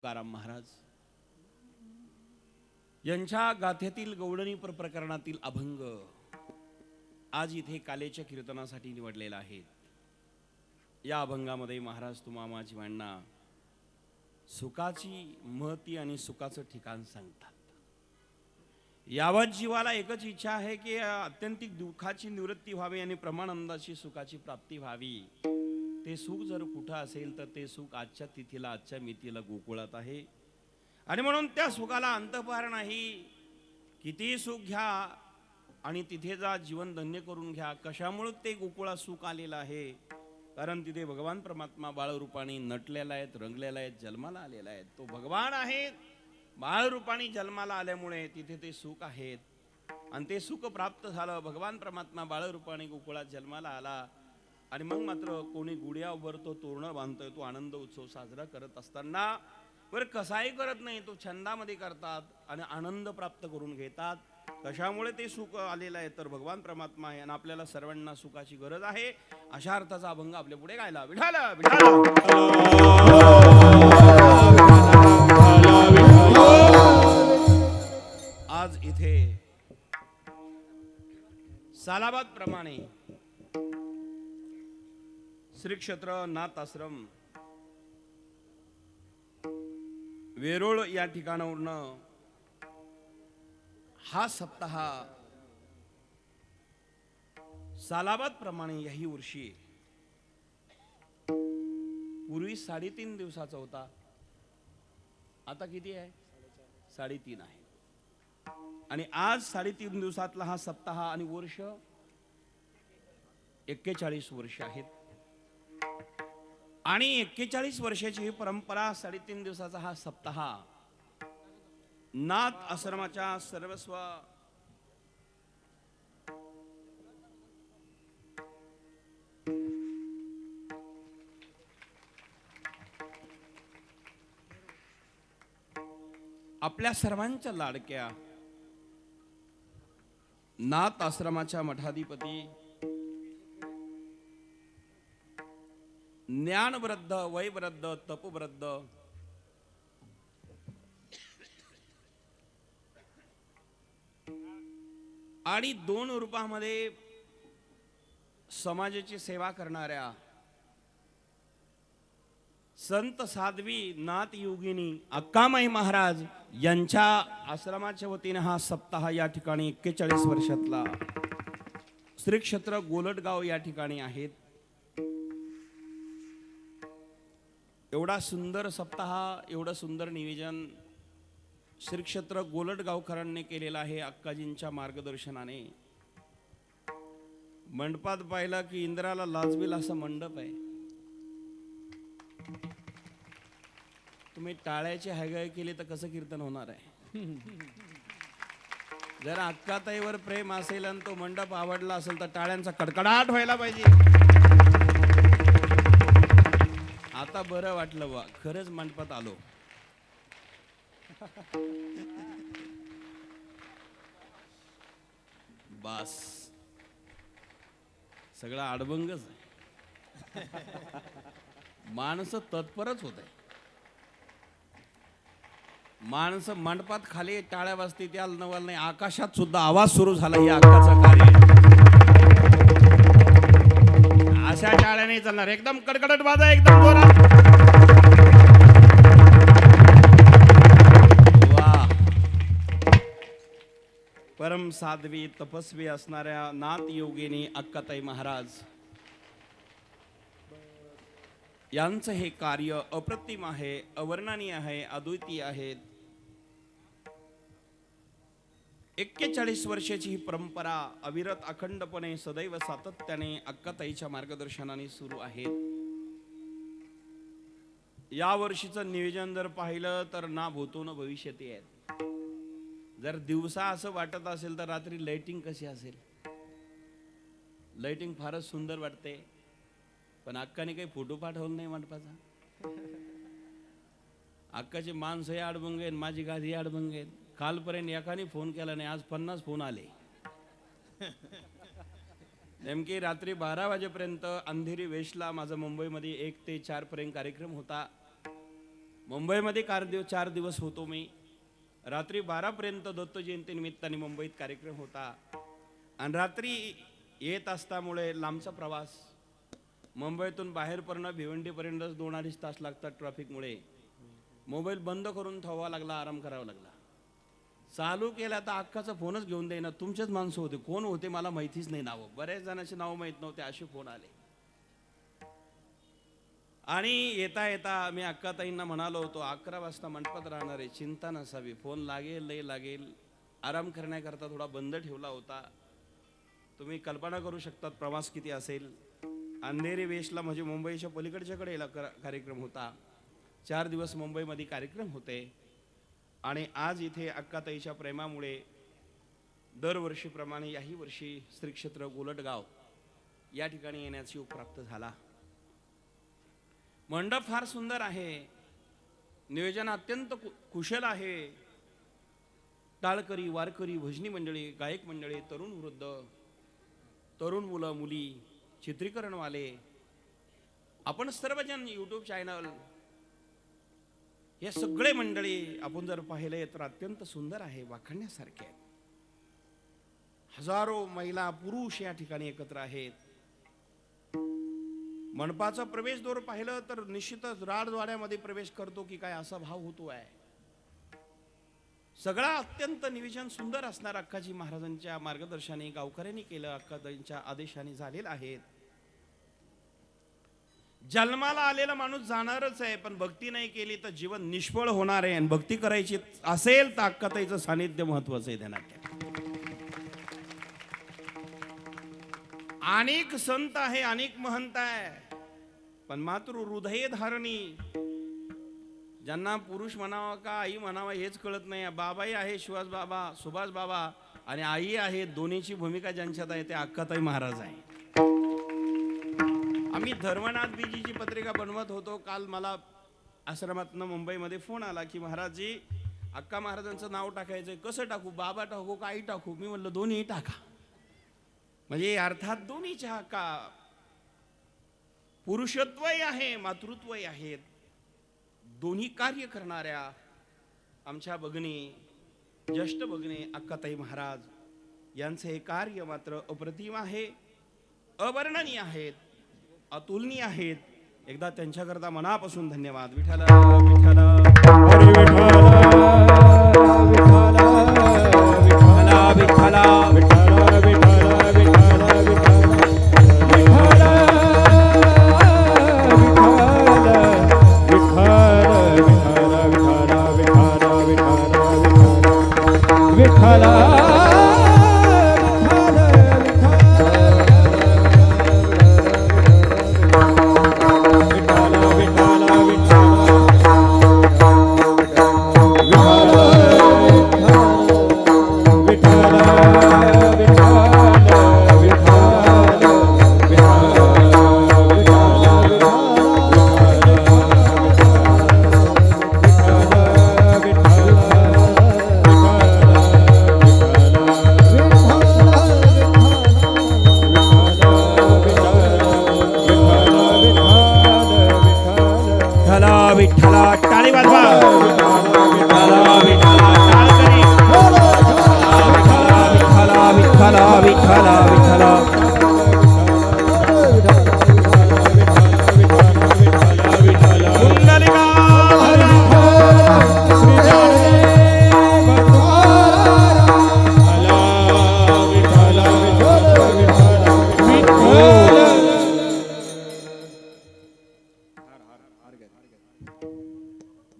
तुकाराम महाराज यांच्या गाथेतील गवळणी प्रकरणातील अभंग आज इथे कालेच्या कीर्तनासाठी निवडलेला आहे। या अभंगामध्ये महाराज तुम्हा माझी मांडणा सुखाची महती आणि सुखाचं ठिकाण सांगतात। यावत जीवाला एकच इच्छा आहे की अत्यंतिक दुःखाची निवृत्ती व्हावी आणि प्रमाणानंदाची सुखाची प्राप्ती व्हावी। ते सुख जर कुठं असेल तर ते सुख आजच्या तिथीला आजच्या मितीला गोकुळात आहे आणि म्हणून त्या सुखाला अंतपार नाही। किती सुख घ्या आणि तिथे जा जीवन धन्य करून घ्या। कशामुळे ते गोकुळात सुख आलेलं आहे? कारण तिथे भगवान परमात्मा बाळरूपाने नटलेला आहे, रंगलेला आहे, जन्माला आलेला आहे। तो भगवान आहे, बाळरूपाने जन्माला आल्यामुळे तिथे ते सुख आहेत आणि ते सुख प्राप्त झालं। भगवान परमात्मा बाळरूपाने गोकुळात जन्माला आला आणि मग मात्र कोणी गुढ्या उभारतो, तोरणं बांधतोय, तो आनंद उत्सव साजरा करत असताना वर कसाही करत नाही, तो छंदामध्ये करतात आणि आनंद प्राप्त करून घेतात। कशामुळे ते सुख आलेलं आहे तर भगवान परमात्मा आहे आणि आपल्याला सर्वांना सुखाची गरज आहे। अशा अर्थाचा अभंग आपल्या पुढे गायला। विठाल आज इथे सालाबाद प्रमाणे श्री क्षेत्र नाथ आश्रम वेरोळ या ठिकाणावरून हा सप्ताह सालाबाद प्रमाणे याही वर्षी पूर्वी 3.5 दिवसाचा होता, आता किती आहे? 3.5 आहे। आणि आज 3.5 दिवसातला हा सप्ताह आणि वर्ष 41 वर्ष आहेत आणि 41 वर्षाची ही परंपरा 3.5 दिवसाचा हा सप्ताह नाथ आश्रमाच्या सर्वस्व आपल्या सर्वांच्या लाडक्या नाथ आश्रमाच्या मठाधिपती ज्ञानवृद्ध, वयवृद्ध, तपवृद्ध आणि 2 रूपामध्ये समाजाची सेवा करणाऱ्या संत साध्वी नाथ योगिनी अक्कामाई महाराज यांच्या आश्रमाच्या वतीने हा सप्ताह या ठिकाणी 41 वर्षातला श्री क्षेत्र गोलटगाव या ठिकाणी आहेत। एवढा सुंदर सप्ताह, एवढं सुंदर नियोजन श्री क्षेत्र गोलटगावकरांनी केलेलं आहे अक्काजींच्या मार्गदर्शनाने। मंडपात पाहिला की इंद्राला लाजवेल असा मंडप आहे। तुम्ही टाळ्याची हायगाय केली तर कसं कीर्तन होणार आहे? जर अक्काताईवर प्रेम असेल आणि तो मंडप आवडला असेल तर टाळ्यांचा कडकडाट व्हायला पाहिजे। आता बरं वाटलं बा, खरंच मंडपात आलो। बस सगळं आडबंगच आहे। माणसं तत्परच होत आहे। माणसं मंडपात खाली टाळ्या वाजते त्याला नवल नाही, आकाशात सुद्धा आवाज सुरू झाला। हे अक्काचं कार्य अशा टाळ्या नाही चालणार, एकदम कडकडट वाजा, एकदम जोरात। परम साध्वी तपस्वी असणाऱ्या नाथ योगिनी अक्काताई महाराज यांचं हे कार्य अप्रतिम आहे, अवर्णनीय आहे, अद्वितीय आहे। 41 वर्षाची ही परंपरा अविरत अखंडपणे सदैव सातत्याने अक्काताईच्या मार्गदर्शनाने सुरू आहे। या वर्षीचं नियोजन जर पाहिलं तर ना भूतो न भविष्यती आहे। जर दिवसा असं वाटत असेल तर रात्री लाइटिंग कशी असेल? लाइटिंग फारच सुंदर वाटते, पण अक्काने काही फोटो पाठवला नाही मंडपाचा। अक्काची माणसं आडबंग आहेत, माझी गादी आडबंग आहेत। कालपर्यंत एकाने फोन केला नाही, आज 50 फोन आले। नेमकी रात्री 12 वाजेपर्यंत अंधेरी वेशला माझा मुंबईमध्ये 1 ते 4 पर्यंत कार्यक्रम होता। मुंबईमध्ये 4 दिवस होतो मी. रात्री 12 पर्यंत दत्त जयंती निमित्ताने मुंबईत कार्यक्रम होता आणि रात्री येत असल्यामुळे लांबचा प्रवास, मुंबईतून बाहेर पडणं भिवंडीपर्यंत 2-2.5 तास लागतात ट्रॅफिकमुळे. मोबाईल बंद करून ठेवावा लागला, आराम करावा लागला. चालू केला तर अक्काचा फोनच घेऊन देईना. तुमचेच माणसं होते, कोण होते मला माहितीच नाही नावं, बऱ्याच जणांची नावं माहीत नव्हते, असे फोन आले. आणि येता येता मी अक्काताईंना म्हणालो होतो 11 वाजता मंडपात राहणार आहे, चिंता नसावी, फोन लागेल लय लागेल. आराम करण्याकरता थोडा बंद ठेवला होता. तुम्ही कल्पना करू शकतात प्रवास किती असेल. अंधेरी वेशला म्हणजे मुंबईच्या पलीकडच्या कडेला कार्यक्रम होता. 4 दिवस मुंबईमध्ये कार्यक्रम होते आणि आज इथे अक्काताईच्या प्रेमामुळे दरवर्षीप्रमाणे याही वर्षी श्री क्षेत्र गोलटगाव या ठिकाणी येण्याची योग प्राप्त झाला. मंडप फार सुंदर आहे, नियोजन अत्यंत कुशल आहे. टाळकरी, वारकरी, भजनी मंडळी, गायक मंडळी, तरुण वृद्ध, तरुण मुलं मुली, चित्रीकरणवाले, आपण सर्वजण यूट्यूब चॅनल, हे सगळे मंडळी आपण जर पाहिले तर अत्यंत सुंदर आहे, वाखाणण्यासारखे आहेत. हजारो महिला पुरुष या ठिकाणी एकत्र आहेत. मंडपाचा प्रवेशद्वार पाहिलं तर निश्चितच राजवाड्यामध्ये प्रवेश करतो की काय असा भाव होतो आहे. सगळा अत्यंत नियोजन सुंदर असणार अक्काजी महाराजांच्या मार्गदर्शनाने गावकऱ्यांनी केलं, अक्काजींच्या आदेशाने झालेलं आहे. जन्माला आलेला माणूस जाणारच आहे, पण भक्ती नाही केली तर जीवन निष्फळ होणार आहे. आणि भक्ती करायची असेल तर अक्काताईचं सानिध्य महत्वाचं आहे ध्यानात ठेवा. अनेक संत आहे, अनेक महंत आहे, पण मात्र हृदय धारणी, ज्यांना पुरुष म्हणावा का आई म्हणावा हेच कळत नाही. बाबाही आहे शिवास बाबा, सुभाष बाबा, आणि आई आहे, दोन्हीची भूमिका ज्यांच्यात आहे ते अक्काताई महाराज आहे. आम्ही धर्मनाथ बीजीची पत्रिका बनवत होतो. काल मला आश्रमातनं मुंबईमध्ये फोन आला की महाराजजी अक्का महाराजांचं नाव टाकायचंय, कसं टाकू, बाबा टाकू का आई टाकू? मी म्हणलं दोन्ही टाका. म्हणजे अर्थात दोन्हीच्या हक्का, पुरुषत्वही आहे, मातृत्वही आहेत. दोन्ही कार्य करणाऱ्या आमच्या भगिनी, ज्येष्ठ भगिनी अक्काताई महाराज यांचे हे कार्य मात्र अप्रतिम आहे, अवर्णनीय आहेत, अतुलनीय आहेत. एकदा त्यांच्याकरता मनापासून धन्यवाद. विठ्ठल विठ्ठल हरी विठ्ठल विठ्ठल विठ्ठल विठ्ठल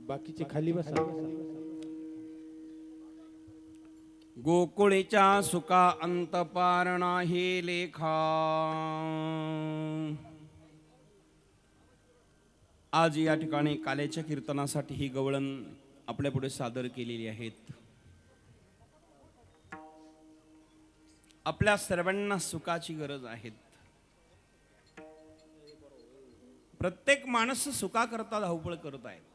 बाकीचे खाली बसा. गोकुळीच्या सुका अंत पार नाही लेखा. आज या ठिकाणी काल्याच्या कीर्तनासाठी ही गवळण आपल्या पुढे सादर केलेली आहेत. आपल्या सर्वांना सुखाची गरज आहे. प्रत्येक माणूस सुखाकरता धावपळ करत आहेत.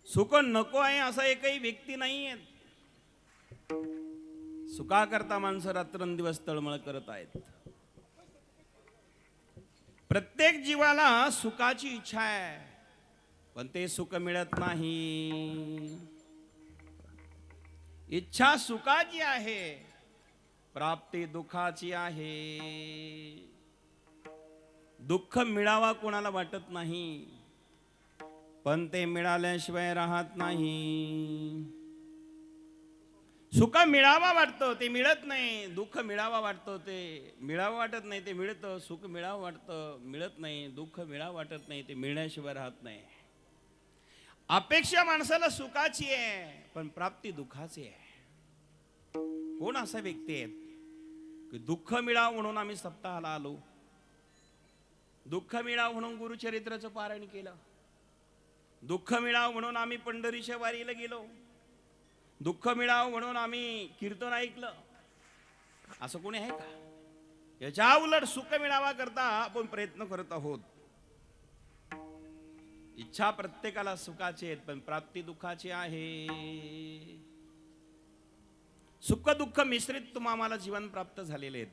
सुख नको आहे असा एकही व्यक्ती नाही आहे. सुखाकरता माणसं रात्रंदिवस तळमळ करत आहेत. प्रत्येक जीवाला सुखाची इच्छा आहे. पण ते सुख मिळत नाही. इच्छा सुखाची आहे, प्राप्ती दुःखाची आहे. दुःख मिळावा कोणाला वाटत नाही, पण ते मिळाल्याशिवाय राहत नाही. सुख मिळावा वाटतं ते मिळत नाही, दुःख मिळावा वाटतं ते मिळावं वाटत नाही ते मिळतं. सुख मिळावं वाटतं मिळत नाही, दुःख मिळावं वाटत नाही ते मिळण्याशिवाय राहत नाही. अपेक्षा माणसाला सुखाची आहे, पण प्राप्ती दुःखाची आहे. कोण असा व्यक्ती आहेत की दुःख मिळावं म्हणून आम्ही सप्ताहाला आलो, दुःख मिळावं म्हणून गुरुचरित्राचं पारायण केलं, दुःख मिळावं म्हणून आम्ही पंढरीच्या वारीला गेलो, दुःख मिळावं म्हणून आम्ही कीर्तन ऐकलं. असं कोणी आहे का? याच्या उलट सुख मिळावा करता आपण प्रयत्न करत आहोत. इच्छा प्रत्येकाला सुखाची आहेत, पण प्राप्ती दुःखाची आहे. सुख दुःख मिश्रित आम्हाला जीवन प्राप्त झालेले आहेत.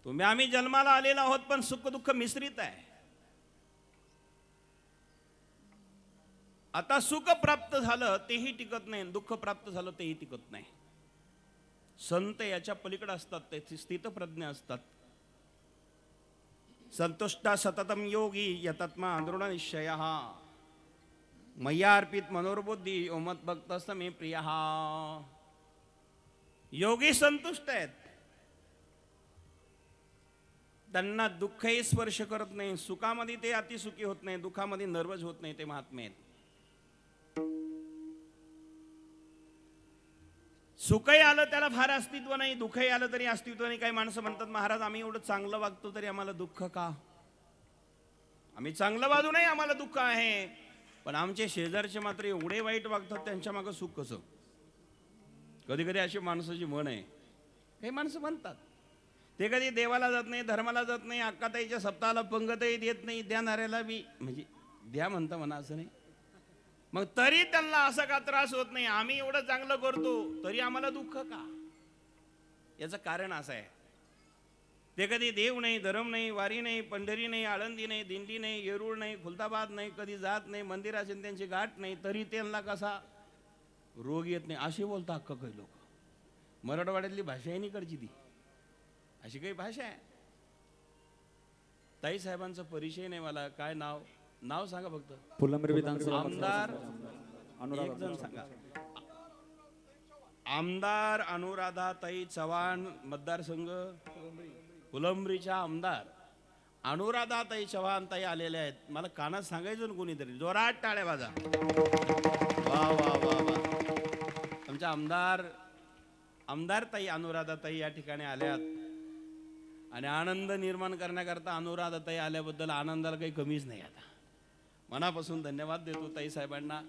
तुम्ही आम्ही जन्माला आलेलो आहोत, पण सुख दुःख मिश्रित आहे. आता सुख प्राप्त झालं तेही टिकत नाही, दुःख प्राप्त झालं तेही टिकत नाही. संत याच्या पलीकडे असतात, ते स्थितप्रज्ञ असतात. संतुष्टा सततम योगी यतत्मा दृढ निश्चयः मय्यार्पित मनोर्बुद्धी ओमत भक्त मे प्रिय. योगी संतुष्ट आहेत, त्यांना दुःखही स्पर्श करत नाही. सुखामध्ये ते अतिसुखी होत नाही, दुःखामध्ये नर्वस होत नाही, ते महात्मे आहेत. सुखही आलं त्याला फार अस्तित्व नाही, दुःखही आलं तरी अस्तित्व नाही. काही माणसं म्हणतात महाराज आम्ही एवढं चांगलं वागतो तरी आम्हाला दुःख का? आम्ही चांगलं वागू नाही आम्हाला दुःख आहे, पण आमचे शेजारचे मात्र एवढे वाईट वागतात, त्यांच्या मागं सुख कसं? कधी कधी अशी माणसाची मन आहे. काही माणसं म्हणतात ते कधी देवाला जात नाही, धर्माला जात नाही, अक्काताईच्या सप्ताहाला पंगतही देत नाही, द्यानाऱ्याला बी म्हणजे द्या म्हणता म्हणा असं नाही. मग तरी त्यांना असा का त्रास होत नाही? आम्ही एवढं चांगलं करतो तरी आम्हाला दुःख का? याचं कारण असं आहे, ते कधी देव नाही, धर्म नाही, वारी नाही, पंढरी नाही, आळंदी नाही, दिंडी नाही, येरूळ नाही, खुलताबाद नाही, कधी जात नाही, मंदिराची त्यांची गाठ नाही, तरी त्यांना कसा रोग येत नाही. असे बोलतात अक्का काही लोक. मराठवाड्यातली भाषा आहे निकडची ती, अशी काही भाषा आहे. ताई साहेबांचा परिचय नाही मला. काय नाव? नाव सांगा फक्त. फुलंब्री विधानसभा आमदार एक जण सांगा. आमदार अनुराधाताई चव्हाण, मतदारसंघ फुलंब्रीच्या आमदार अनुराधाताई चव्हाण ताई आलेल्या आहेत. मला कानात सांगायचं ना कोणीतरी, जोरात टाळ्या वाजा. वा वा वा वा. आमच्या आमदार ताई अनुराधाताई या ठिकाणी आल्यात आणि आनंद निर्माण करण्याकरता अनुराधाताई आल्याबद्दल आनंदाला काही कमीच नाही. आता मनापासून धन्यवाद देतो ताई साहेबांना.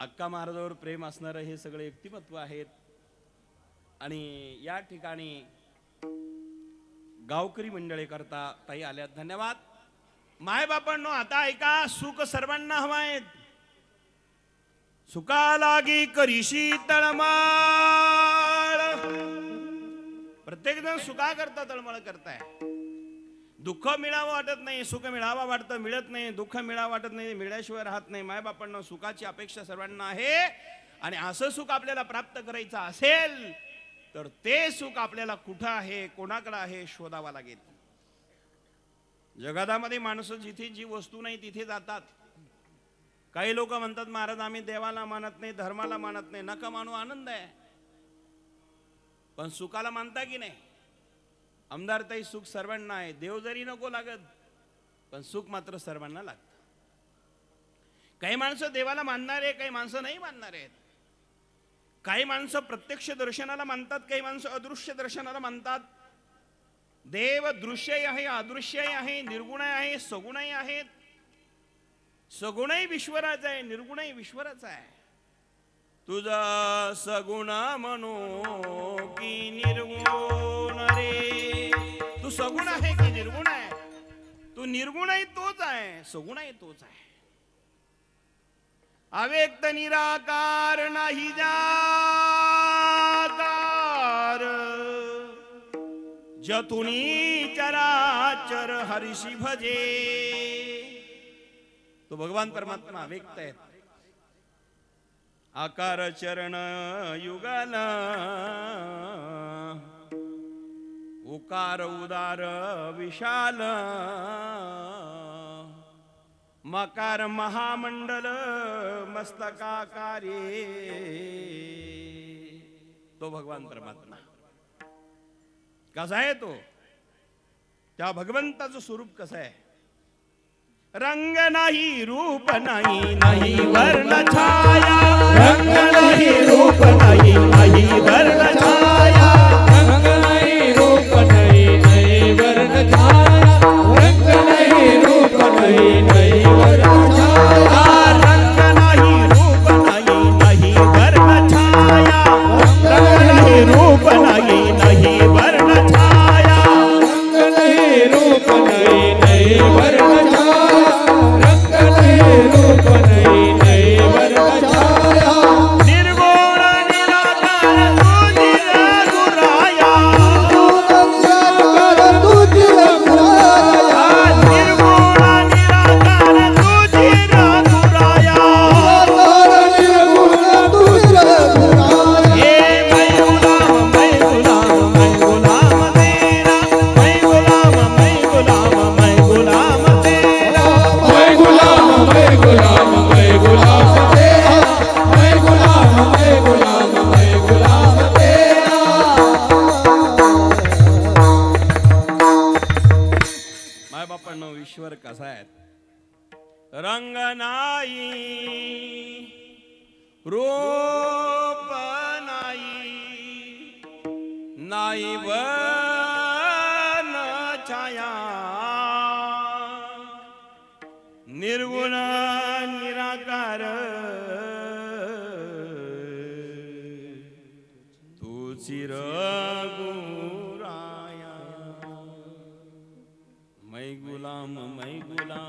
अक्का महाराजांवर प्रेम असणारं हे सगळे व्यक्तिमत्व आहेत. आणि या ठिकाणी गावकरी मंडळी करता ताई आल्यात, धन्यवाद. मायबापांनो आता ऐका, सुख सर्वांना हवं आहे. सुखालागी करीशी तळमळ. प्रत्येक जण सुखा करता तळमळ करताय. दुःख मिळावं वाटत नाही, सुख मिळावं वाटतं मिळत नाही, दुःख मिळावं वाटत नाही, मिळाल्याशिवाय राहत नाही. मायबापांना सुखाची अपेक्षा सर्वांना आहे, आणि असं सुख आपल्याला प्राप्त करायचं असेल तर ते सुख आपल्याला कुठं आहे, कोणाकडे आहे शोधावं लागेल. जगामध्ये माणसं जिथे जी वस्तू नाही तिथे जातात. काही लोक म्हणतात महाराज आम्ही देवाला मानत नाही, धर्माला मानत नाही. नका मानू, आनंद आहे, पण सुखाला मानता की नाही? आमदार ताई, सुख सर्वांना आहे. देव जरी नको लागत, पण सुख मात्र सर्वांना लागतं. काही माणसं देवाला मानणार आहे, काही माणसं नाही मानणार आहेत. काही माणसं प्रत्यक्ष दर्शनाला मानतात, काही माणसं अदृश्य दर्शनाला मानतात. देव दृश्यही आहे, अदृश्यही आहे, निर्गुणही आहे, सगुणही आहेत. सगुणही विश्वराचा आहे, निर्गुणही विश्वराचा आहे. तुझा सगुण म्हणू की निर्गुण रे? तू सगुण आहे की निर्गुण आहे? तू निर्गुणही तोच आहे, सगुणही तोच आहे. अव्यक्त निराकार नाही जाकार, जतुनी चराचर हरिषी भजे. तो भगवान परमात्मा व्यक्त आहेत. आकार चरण युगल उकार उदार विशाल मकार महामंडल मस्तकाकारे. तो भगवान परमात्मा कसा आहे तो, त्या भगवंताचं स्वरूप कसं आहे. रंग नाही रूप नाही नाही वर्ण छाया. रंग नाही रूप नाही नाही वर्ण छाया. रंग नाही रूप नाही नाही वर्ण छाया. रंग नाही रूप नाही नाही वर्ण छाया. रंग नाही रूप नाही नाही वर्ण छाया. रंग नाही रूप नाही नाही वर्ण छाया. रंग नाही रूप नाही नाही वर्ण छाया. रंग नाही रूप नाही नाही वर्ण छाया. निर्गुण निराकार तुझी रघुराया. निर्गुण निराकार तुझी रघुराया. ये मैं गुलाम तेरा. मैं गुलाम तेरा. मैं गुलाम मैं गुलाम मैं गुलाम तेरा. मैं गुलाम मैं गुलाम मैं गुलाम तेरा. माय बापांनो, ईश्वर कसा आहे. रंग नाही रूप नाही नाही वर्ण छाया. निर्गुण निराकार तुझी रघुराया. मैं गुलाम तेरा.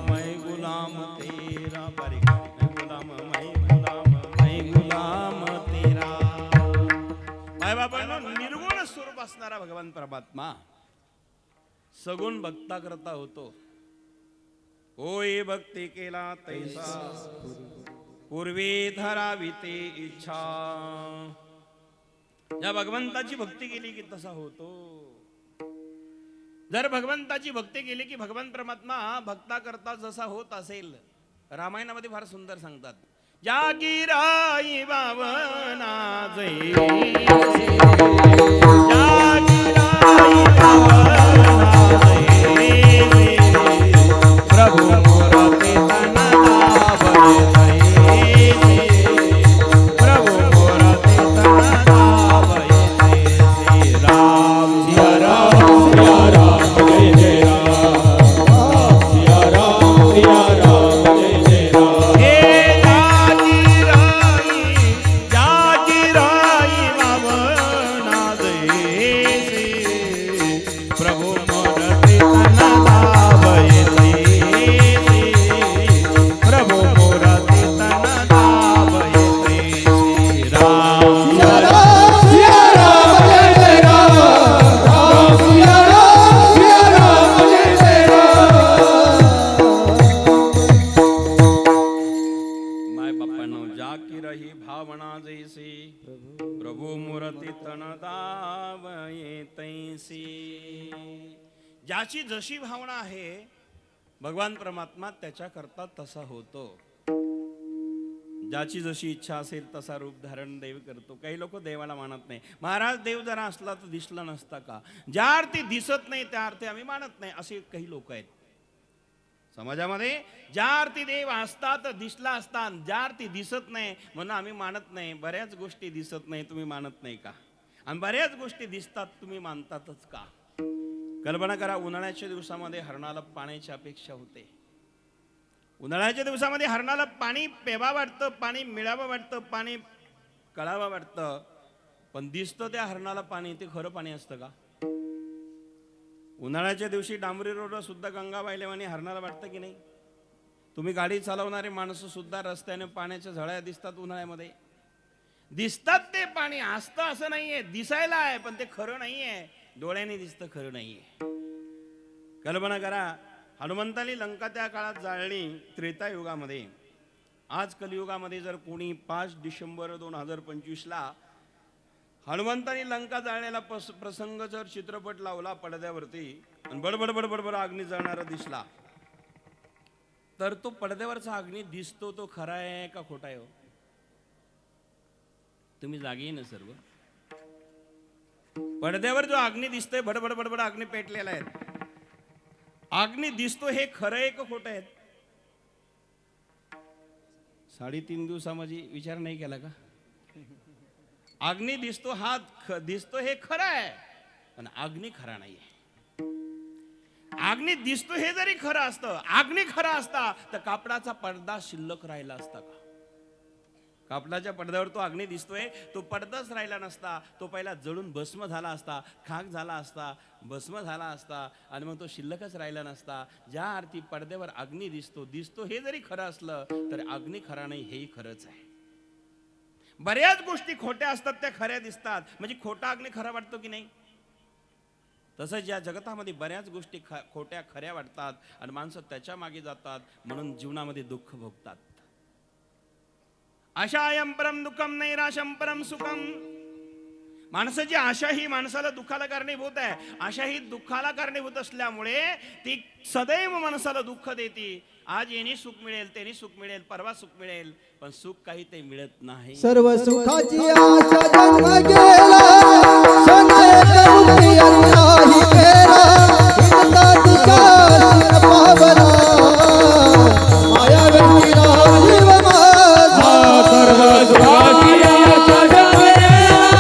मैं गुलाम तेरा. बारीक. मैं गुलाम तेरा. माय बापांनो, निर्गुण स्वरूप असणारा भगवान परमात्मा सगुण भक्ता करता होतो. होय भक्ती केला तैसा पूर्वी धरावी ते इच्छा. या भगवंताची भक्ती केली की तसा होतो. जर भगवंताची भक्ती केली की भगवान परमात्मा भक्ता करता जसा होत असेल, रामायणामध्ये फार सुंदर सांगतात. जागी राई बावना जैसे. जागी राई बावना जैसे. प्रभु मोरते तन दावय तैसे. प्रभु मोरते तन दावय तैसे. राम सिया राम सिया राम जय जय राम. सिया राम सिया राम जय जय राम. हे जागी राई बावना जैसे. प्रभु मोरते तन दावय तैसे. प्रभु मोरते तन दावय तैसे. राम सिया राम सिया राम जय जय राम. राम सिया राम जय जय राम. माय बापांनो, जाकी रही भावना जैसे. प्रभु मूर्ती तन दावये तैसी. ज्याची जशी भावना आहे भगवान परमात्मा त्याच्या करता तसा होतो. ज्याची जशी इच्छा असेल तसा रूप धारण देव करतो. काही लोक देवाला मानत नाही. महाराज देव जरा असला तर दिसला नसता का. ज्या अर्थी दिसत नाही त्या अर्थी आम्ही मानत नाही, असे काही लोक आहेत समाजामध्ये. ज्या अर्थी देव असतात दिसला असता, ज्या अर्थी दिसत नाही म्हणून आम्ही मानत नाही. बऱ्याच गोष्टी दिसत नाही तुम्ही मानत नाही का, आणि बऱ्याच गोष्टी दिसतात तुम्ही मानतातच का. कल्पना करा, उन्हाळ्याच्या दिवसामध्ये हरणाला पाण्याची अपेक्षा होते. उन्हाळ्याच्या दिवसामध्ये हरणाला पाणी प्यावा वाटतं, पाणी मिळावं वाटतं, पाणी कळावं वाटतं, पण दिसतं त्या हरणाला पाणी ते खरं पाणी असतं का. उन्हाळ्याच्या दिवशी डांबरी रोडवर सुद्धा गंगा वाहिल्यावानी हरणाला वाटतं की नाही. तुम्ही गाडी चालवणारे माणसं सुद्धा रस्त्याने पाण्याच्या झळ्या दिसतात उन्हाळ्यामध्ये. दिसतात ते पाणी असतं असं नाहीये, दिसायला आहे पण ते खरं नाहीये, डोळ्याने दिसतं खरं नाहीये. कल्पना करा, हनुमंतानी लंका त्या काळात जाळली त्रेतायुगामध्ये. आज कलियुगामध्ये जर कोणी 5 डिसेंबर 2025ला हनुमंतानी लंका जाळण्याला प्रसंग जर चित्रपट लावला पडद्यावरती आणि बडबड बडबड बड अग्नी जळणारा दिसला, तर तो पडद्यावरचा अग्नी दिसतो तो खरा आहे का खोटा आहे हो? तुम्ही जागी आहे ना सर्व? पडद्यावर जो अग्नी दिसतोय बडबड बडबड अग्नी पेटलेला आहे, अग्नी दिसतो हे खरं आहे का खोटं आहे? 3.5 दिवसामध्ये विचार नाही केला का? अग्नी दिसतो दिसतो हे खरं आहे, पण अग्नी खरा नाहीये. अग्नी दिसतो हे जरी खरं असतं, अग्नी खरा असता तर कापडाचा पडदा शिल्लक राहिला असता का? कापडाच्या पडद्यावर तो अग्नी दिसतोय, तो पडदाच राहिला नसता, तो पहिला जळून भस्म झाला असता, खाक झाला असता, भस्म झाला असता आणि मग तो शिल्लकच राहिला नसता. ज्या अर्थी पडद्यावर अग्नी दिसतो हे जरी खरं असलं तर अग्नी खरा नाही हेही खरंच आहे. बऱ्याच गोष्टी खोट्या असतात त्या खऱ्या दिसतात, म्हणजे खोटा अग्नी खरा वाटतो की नाही? तसंच या जगतामध्ये बऱ्याच गोष्टी खोट्या खऱ्या वाटतात आणि माणसं त्याच्या मागे जातात, म्हणून जीवनामध्ये दुःख भोगतात. आशायं परम दुःखम नैराशं परम सुखम. माणसाची आशा ही माणसाला दुःखाला कारणीभूत आहे. आशा ही दुःखाला कारणीभूत असल्यामुळे ती सदैव माणसाला दुःख देते. आज येणे सुख मिळेल, तेने सुख मिळेल, परवा सुख मिळेल, पण सुख काही ते मिळत नाही. सर्व सुखाची आशा जन्म गेला, सोने करुणी अल्लाही केला, हिंदता दिशा शिर पावला, माया व्यक्तीला जीव माझा. सर्व सुखाची आशा जन्म गेला,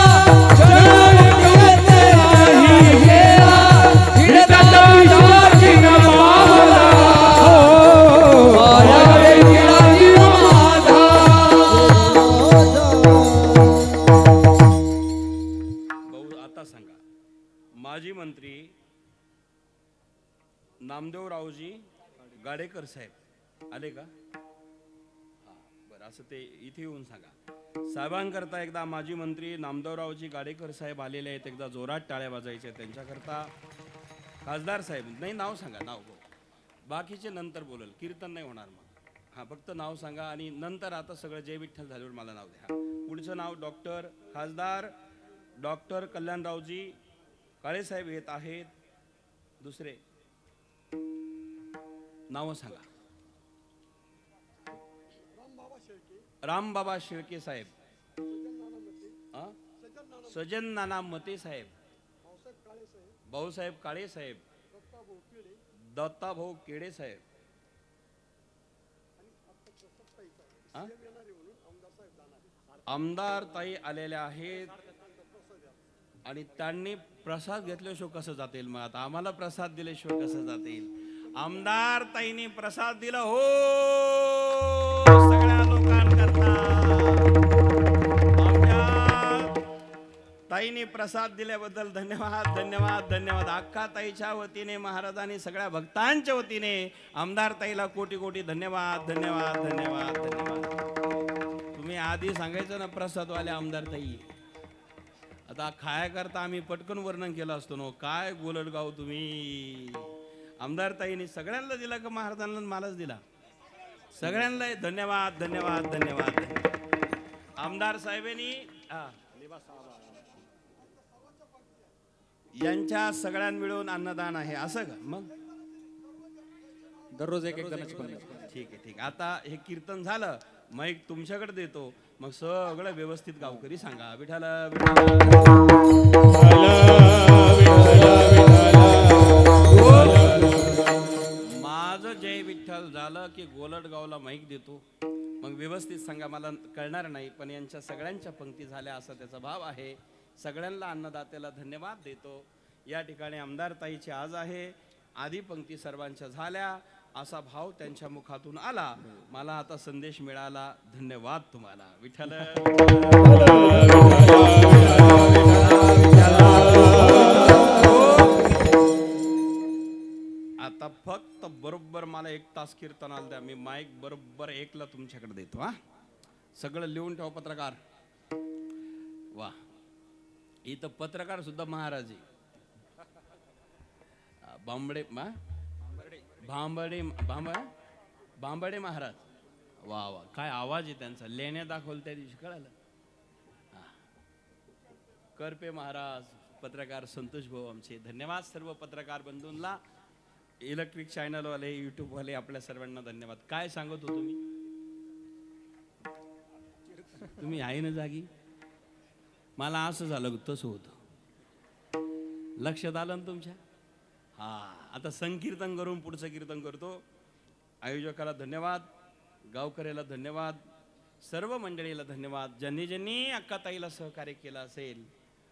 सोने करुणी गेला, हिंदता दिशा शिर पावला, माया व्यक्तीला जीव माझा. भाऊ आता सांगा, माजी मंत्री नामदेवरावजी गाडेकर साहेब आले का? हा बरं, असं ते इथे येऊन सांगा. साहेबांकरता एकदा माजी मंत्री नामदेवरावजी गाडेकर साहेब आलेले आहेत, एकदा जोरात टाळ्या वाजायच्या त्यांच्याकरता. खासदार साहेब, नाही नाव सांगा, नाव हो. बाकीचे नंतर बोलल, कीर्तन नाही होणार मग. हा फक्त नाव सांगा आणि नंतर आता सगळं जय विठ्ठल झाल्यावर मला नाव द्या. पुढचं नाव खासदार डॉक्टर कल्याणरावजी काळेसाहेब येत आहेत. दुसरे नाव सांगा. रामबाबा शेळके साहेब, सजन नाना मते साहेब, भाऊसाहेब काळे साहेब, दत्ताभाऊ केडे साहेब, आमदार ताई आलेल्या आहेत आणि त्यांनी प्रसाद घेतल्याशिवाय कसं जातील? मग आता आम्हाला प्रसाद दिल्याशिवाय कसं जातील? आमदार ताईने प्रसाद दिला हो सगळ्या लोकांकरता. आमच्या ताईने प्रसाद दिल्याबद्दल धन्यवाद धन्यवाद धन्यवाद. अक्का ताईच्या वतीने, महाराजांनी सगळ्या भक्तांच्या वतीने आमदार ताईला कोटी कोटी धन्यवाद धन्यवाद धन्यवाद धन्यवाद. तुम्ही आधी सांगायचं ना प्रसादवाले आमदार ताई. आता खाया करता आम्ही पटकन वर्णन केलं असतो ना. काय गोलटगाव तुम्ही. आमदार ताईने सगळ्यांना दिला का महाराजांना मलाच दिला? सगळ्यांना धन्यवाद धन्यवाद धन्यवाद. आमदार साहेबांनी यांच्या सगळ्यां मिळून अन्नदान आहे असं का? मग दररोज एक जणांची पण ठीक आहे ठीक आहे. आता हे कीर्तन झालं, माईक तुमच्याकडे देतो, मग सगळं व्यवस्थित गावकरी सांगा विठाल माझं जय विठ्ठल झालं की गोलटगावला माईक देतो, मग व्यवस्थित सांगा. मला कळणार नाही पण यांच्या सगळ्यांच्या पंक्ती झाल्या असा त्याचा भाव आहे. सगळ्यांना अन्नदात्याला धन्यवाद देतो. या ठिकाणी आमदार ताईची आज आहे, आधी पंक्ती सर्वांच्या झाल्या असा भाव त्यांच्या मुखातून आला. मला आता संदेश मिळाला. धन्यवाद तुम्हाला. विठ्ठल आता फक्त बरोबर मला 1 तास कीर्तनाला द्या. मी माईक बरोबर 1ला तुमच्याकडे देतो. हा सगळं लिहून ठेवा पत्रकार. वा, इथं पत्रकार सुद्धा महाराज आहे. बांबडे बांबडे महाराज. वा वा, काय आवाज आहे त्यांचा. लेण्या दाखवलं त्या दिवशी, कळालं. करपे महाराज, पत्रकार संतोष भाऊ आमचे. धन्यवाद सर्व पत्रकार बंधूंना, इलेक्ट्रिक चॅनलवाले, युट्यूबवाले, आपल्या सर्वांना धन्यवाद. काय सांगत होतो मी? तुम्ही आहे ना जागी? मला असं झालं तसं होतं. लक्षात आलं ना तुमच्या? हा, आता संकीर्तन करून पुढचं कीर्तन करतो. आयोजकाला धन्यवाद, गावकऱ्याला धन्यवाद, सर्व मंडळीला धन्यवाद, ज्यांनी ज्यांनी अक्काताईला सहकार्य केलं असेल.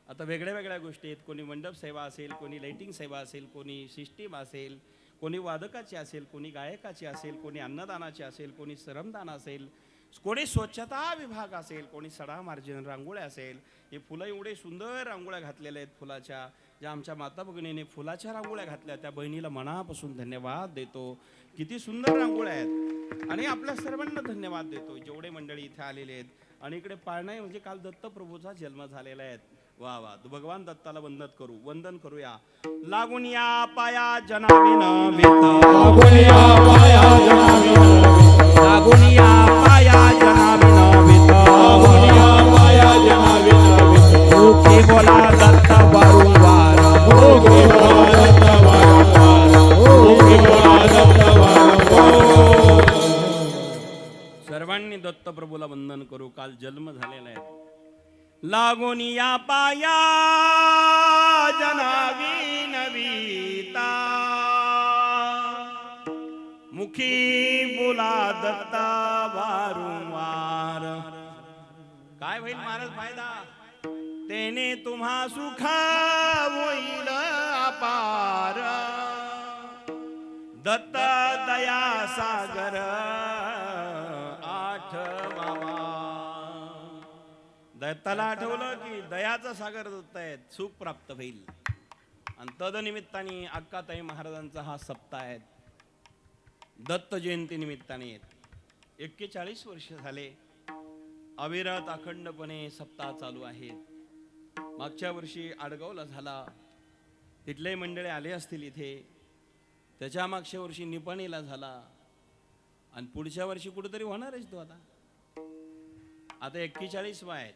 आता वेगळ्या वेगळ्या गोष्टी आहेत. कोणी मंडप सेवा असेल, कोणी लाइटिंग सेवा असेल, कोणी सिस्टीम असेल, कोणी वादकाची असेल, कोणी गायकाची असेल, कोणी अन्नदानाची असेल, कोणी श्रमदान असेल, कोणी स्वच्छता विभाग असेल, कोणी सडा मार्जिन रांगोळ्या असेल. हे फुलं एवढे सुंदर रांगोळ्या घातलेल्या आहेत फुलाच्या. ज्या आमच्या माता भगिनीने फुलाच्या रांगोळ्या घातल्या, त्या बहिणीला मनापासून धन्यवाद देतो. किती सुंदर रांगोळ्या आहेत. आणि आपल्या सर्वांना धन्यवाद देतो जेवढे मंडळी इथे आलेले आहेत. आणि इकडे पाळणा म्हणजे काल दत्तप्रभूचा जन्म झालेला आहे. वा वा, भगवान दत्ताला वंदन करूया. लागून या पाया जनाविन वेत, लागून या पाया जनाविन वेत, लागून या पाया जनाविन वेत, लागून या पाया जनाविन वेत. मुखी बोला दत्त वारंवार, मुखी बोला दत्त वारंवार, मुखी बोला दत्त वारंवार. सर्वांनी दत्तप्रभूला वंदन करू. काल जन्म झालेला आहे. लागून या पाया जनाविन वेता, मुखी बोला दत्ता वारंवार. काय होईल महाराज फायदा? तेने तुम्हा सुख होईल अपार. दत्त दया सागर आठवावा. दत्ताला आठवलं की दयाचा सागर दत्त आहेत, सुख प्राप्त होईल. आणि तदनिमित्ताने अक्काताई महाराजांचा हा सप्ताह आहे. दत्त जयंती निमित्ताने 41 वर्ष झाले अविरत अखंडपणे सप्ताह चालू आहेत. मागच्या वर्षी आडगावला झाला, तिथले मंडळी आले असतील इथे. त्याच्या मागच्या वर्षी निपाणीला झाला. आणि पुढच्या वर्षी कुठेतरी होणारच तो. आता 41 आहेत.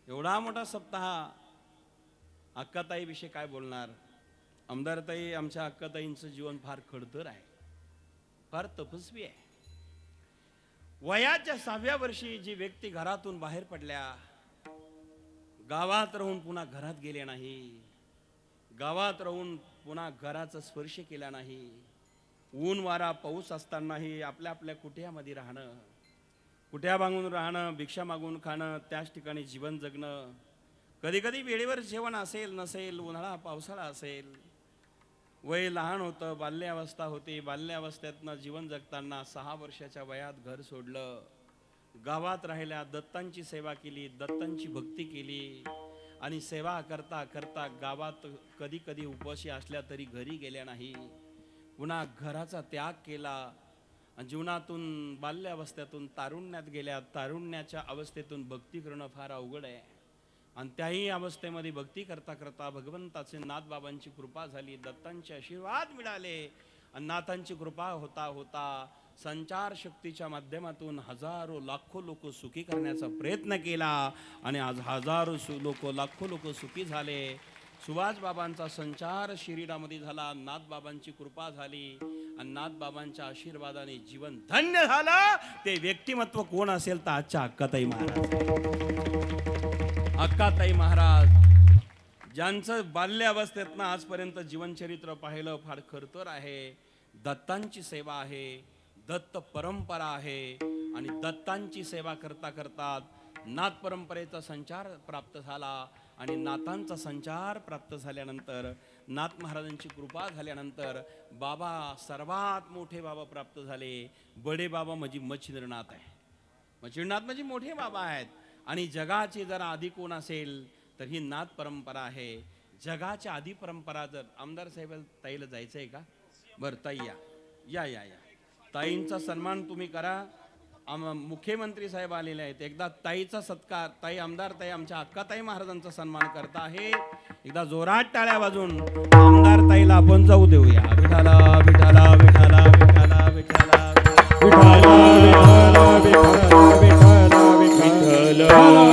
एवढा मोठा सप्ताह. अक्काताई विषयी काय बोलणार? आमदारताई, आमच्या अक्काताईंचं जीवन फार खडतर आहे, फार तपस्वी आहे. वयाच्या 6व्या वर्षी जी व्यक्ती घरातून बाहेर पडल्या, गावात राहून पुन्हा घरात गेले नाही, गावात राहून पुन्हा घराचा स्पर्श केला नाही, ऊन वारा पाऊस असतानाही आपल्या आपल्या कुट्यामध्ये राहणं, कुट्या मागून राहणं, भिक्षा मागून खाणं, त्याच ठिकाणी जीवन जगणं. कधी कधी वेळेवर जेवण असेल नसेल, उन्हाळा पावसाळा असेल. वय लहान होतं, बाल्यावस्था होती. बाल्यावस्थेतनं जीवन जगताना 6 वर्षाच्या वयात घर सोडलं, गावात राहिल्या, दत्तांची सेवा केली, दत्तांची भक्ती केली. आणि सेवा करता करता गावात कधी कधी उपाशी असल्या तरी घरी गेल्या नाही. पुन्हा घराचा त्याग केला. जीवनातून बाल्यावस्थेतून तारुण्यात गेल्या. तारुण्याच्या अवस्थेतून भक्ती करणं फार अवघड आहे. आणि त्याही अवस्थेमध्ये भक्ती करता करता भगवंताचे नाथबाबांची कृपा झाली, दत्तांचे आशीर्वाद मिळाले. आणि नाथांची कृपा होता होता संचार शक्तीच्या माध्यमातून हजारो लाखो लोक सुखी करण्याचा प्रयत्न केला. आणि आज हजारो लाखो लोक सुखी झाले. सुभाष बाबांचा संचार शिरीडामध्ये झाला, नाथबाबांची कृपा झाली. आणि नाथबाबांच्या आशीर्वादाने जीवन धन्य झालं. ते व्यक्तिमत्व कोण असेल तर आजच्या अक्काताई महाराज. अक्काताई महाराज ज्यांचं बाल्यावस्थेतनं आजपर्यंत जीवनचरित्र पाहिलं फार खरतर आहे. दत्तांची सेवा आहे, दत्त परंपरा आहे. आणि दत्तांची सेवा करता करता नाथ परंपरेचा संचार प्राप्त झाला. आणि नाथांचा संचार प्राप्त झाल्यानंतर, नाथ महाराजांची कृपा झाल्यानंतर बाबा सर्वात मोठे बाबा प्राप्त झाले. बडे बाबा म्हणजे मच्छिंद्रनाथ आहे. मच्छिंद्रनाथ म्हणजे मोठे बाबा आहेत. आणि जगाची जर आधी कोण असेल तर ही नाथ परंपरा आहे. जगाच्या आधी परंपरा. जर आमदार साहेब ताईला जायचं आहे का? बरं ताई या या या या ताईंचा सन्मान तुम्ही करा. मुख्यमंत्री साहेब आलेले आहेत. एकदा ताईचा सत्कार, ताई आमदार ताई आमच्या अक्काताई महाराजांचा सन्मान करत आहे. एकदा जोरात टाळ्या वाजून आमदार ताईला आपण जाऊ देऊया. विठाला विठाला विठाला विठाला विठाला विठाला विठाला विठाला विठाला विठ्ठल